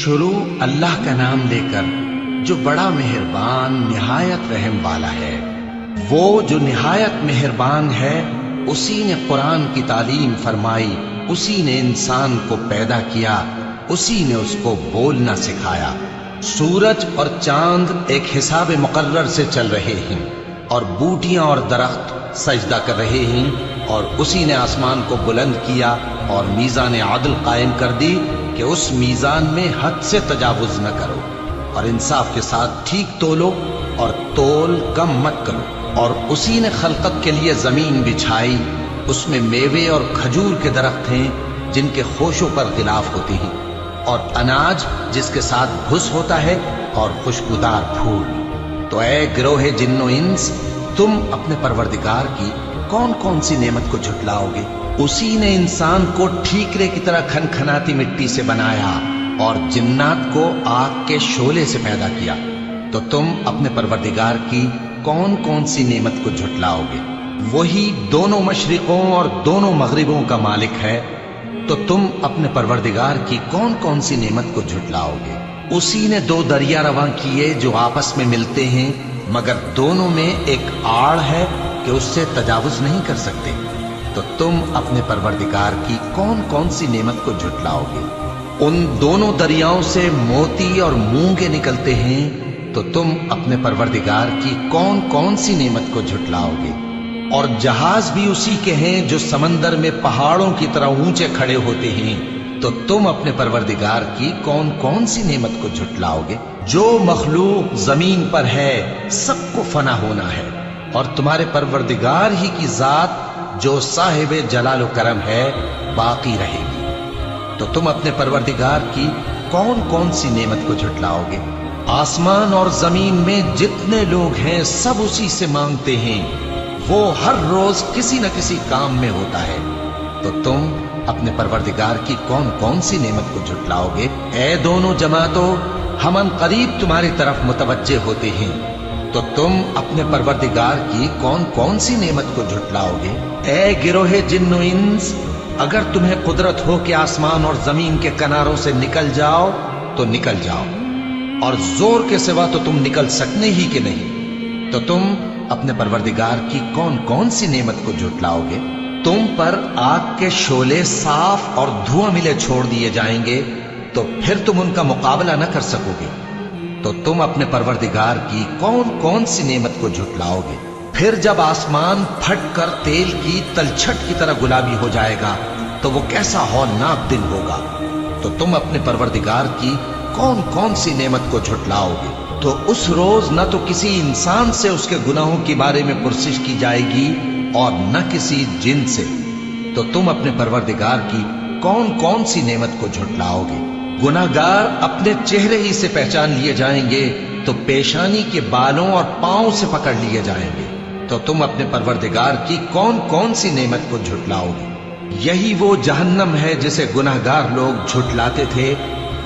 شروع اللہ کا نام لے کر جو بڑا مہربان نہایت رحم والا ہے۔ وہ جو نہایت مہربان ہے، اسی نے قرآن کی تعلیم فرمائی، اسی نے انسان کو پیدا کیا، اسی نے اس کو بولنا سکھایا۔ سورج اور چاند ایک حساب مقرر سے چل رہے ہیں، اور بوٹیاں اور درخت سجدہ کر رہے ہیں، اور اسی نے آسمان کو بلند کیا اور میزان عدل قائم کر دی کہ اس میزان میں حد سے تجاوز نہ کرو، اور انصاف کے ساتھ ٹھیک تولو اور تول کم مت کرو۔ اور اسی نے خلقت کے لیے زمین بچھائی، اس میں میوے اور کھجور کے درخت ہیں جن کے خوشوں پر غلاف ہوتے ہیں، اور اناج جس کے ساتھ بھس ہوتا ہے، اور خوشبودار پھول۔ تو اے گروہ جن و انس، تم اپنے پروردگار کی کون کون سی نعمت کو جھٹلاؤ گے؟ اسی نے انسان کو ٹھیکرے کی طرح کھنکھناتی مٹی سے بنایا اور جنات کو آگ کے شعلے سے پیدا کیا۔ تو تم اپنے پروردگار کی کون کون سی نعمت کو جھٹلاؤ گے؟ وہی دونوں مشرقوں اور دونوں مغربوں کا مالک ہے، تو تم اپنے پروردگار کی کون کون سی نعمت کو جھٹلاؤ گے؟ اسی نے دو دریا رواں کیے جو آپس میں ملتے ہیں، مگر دونوں میں ایک آڑ ہے کہ اس سے تجاوز نہیں کر سکتے۔ تو تم اپنے پروردگار کی کون کون سی نعمت کو جھٹلاؤ گے؟ ان دونوں دریاؤں سے موتی اور مونگے نکلتے ہیں، تو تم اپنے پروردگار کی کون کون سی نعمت کو جھٹلاؤ گے؟ اور جہاز بھی اسی کے ہیں جو سمندر میں پہاڑوں کی طرح اونچے کھڑے ہوتے ہیں، تو تم اپنے پروردگار کی کون کون سی نعمت کو جھٹلاؤ گے؟ جو مخلوق زمین پر ہے سب کو فنا ہونا ہے، اور تمہارے پروردگار ہی کی ذات جو صاحب جلال و کرم ہے باقی رہے گی۔ تو تم اپنے پروردگار کی کون کون سی نعمت کو جھٹلاؤ گے؟ آسمان اور زمین میں جتنے لوگ ہیں سب اسی سے مانگتے ہیں، وہ ہر روز کسی نہ کسی کام میں ہوتا ہے۔ تو تم اپنے پروردگار کی کون کون سی نعمت کو جھٹلاؤ گے؟ اے دونوں جماعتوں، ہم ان قریب تمہاری طرف متوجہ ہوتے ہیں، تو تم اپنے پروردگار کی کون کون سی نعمت کو جھٹلاؤ گے؟ اے گروہ جن و انس، اگر تمہیں قدرت ہو کہ آسمان اور زمین کے کناروں سے نکل جاؤ تو نکل جاؤ، اور زور کے سوا تو تم نکل سکنے ہی کہ نہیں، تو تم اپنے پروردگار کی کون کون سی نعمت کو جھٹلاؤ گے؟ تم پر آگ کے شعلے صاف اور دھواں ملے چھوڑ دیے جائیں گے، تو پھر تم ان کا مقابلہ نہ کر سکو گے۔ تو تم اپنے پروردگار کی کون کون سی نعمت کو جھٹلاؤ گے؟ پھر جب آسمان پھٹ کر تیل کی تلچھٹ کی طرح گلابی ہو جائے گا تو وہ کیسا ہولناک دن ہوگا۔ تو تم اپنے پروردگار کی کون کون سی نعمت کو جھٹلاؤ گے؟ تو اس روز نہ تو کسی انسان سے اس کے گناہوں کے بارے میں پرسش کی جائے گی اور نہ کسی جن سے۔ تو تم اپنے پروردگار کی کون کون سی نعمت کو جھٹلاؤ گے؟ گناہگار اپنے چہرے ہی سے پہچان لیے جائیں گے، تو پیشانی کے بالوں اور پاؤں سے پکڑ لیے جائیں گے۔ تو تم اپنے پروردگار کی کون کون سی نعمت کو جھٹلاؤ گے؟ یہی وہ جہنم ہے جسے گناہگار لوگ جھٹلاتے تھے،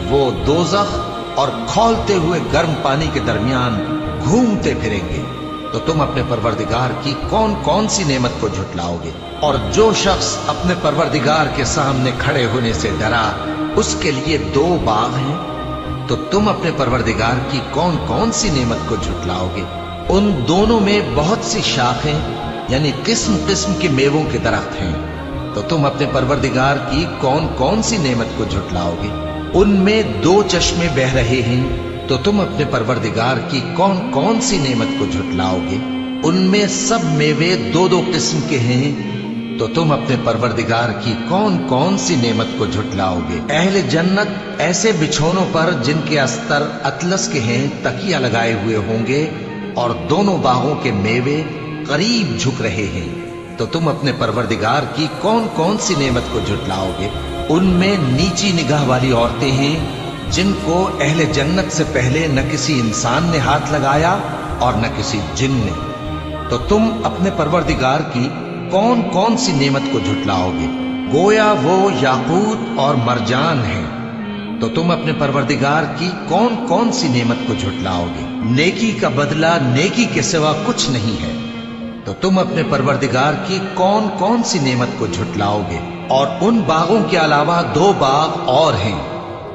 وہ دوزخ اور کھولتے ہوئے گرم پانی کے درمیان گھومتے پھریں گے۔ تو تم اپنے پروردگار کی کون کون سی نعمت کو جھٹلاؤ گے؟ اور جو شخص اپنے پروردگار کے سامنے کھڑے ہونے سے ڈرا، اس کے لیے دو باغ ہیں۔ تو تم اپنے پروردگار کی کون کون سی نعمت کو جھٹلاؤ گے؟ ان دونوں میں بہت سی شاخیں یعنی قسم قسم کے میووں کے درخت ہیں۔ تو تم اپنے پروردگار کی کون کون سی نعمت کو جھٹلاؤ گے؟ ان میں دو چشمے بہ رہے ہیں۔ تو تم اپنے پروردگار کی کون کون سی نعمت کو جھٹلاؤ گے؟ ان میں سب میوے دو دو قسم کے ہیں۔ تو تم اپنے پروردگار کی کون کون سی نعمت کو جھٹلاؤ گے؟ اہل جنت ایسے بچھونوں پر جن کے استر اطلس کے ہیں تکیہ لگائے ہوئے ہوں گے، اور دونوں باغوں کے میوے قریب جھک رہے ہیں۔ تو تم اپنے پروردگار کی کون کون سی نعمت کو جھٹلاؤ گے؟ ان میں نیچی نگاہ والی عورتیں ہیں جن کو اہل جنت سے پہلے نہ کسی انسان نے ہاتھ لگایا اور نہ کسی جن نے۔ تو تم اپنے پروردگار کی کون کون سی نعمت کو جھٹلاؤ گے؟ گویا وہ یاقوت اور مرجان ہیں۔ تو تم اپنے پروردگار کی کون کون سی نعمت کو جھٹلاؤ گے؟ نیکی کا بدلہ نیکی کے سوا کچھ نہیں ہے۔ تو تم اپنے پروردگار کی کون کون سی نعمت کو جھٹلاؤ گے؟ اور ان باغوں کے علاوہ دو باغ اور ہیں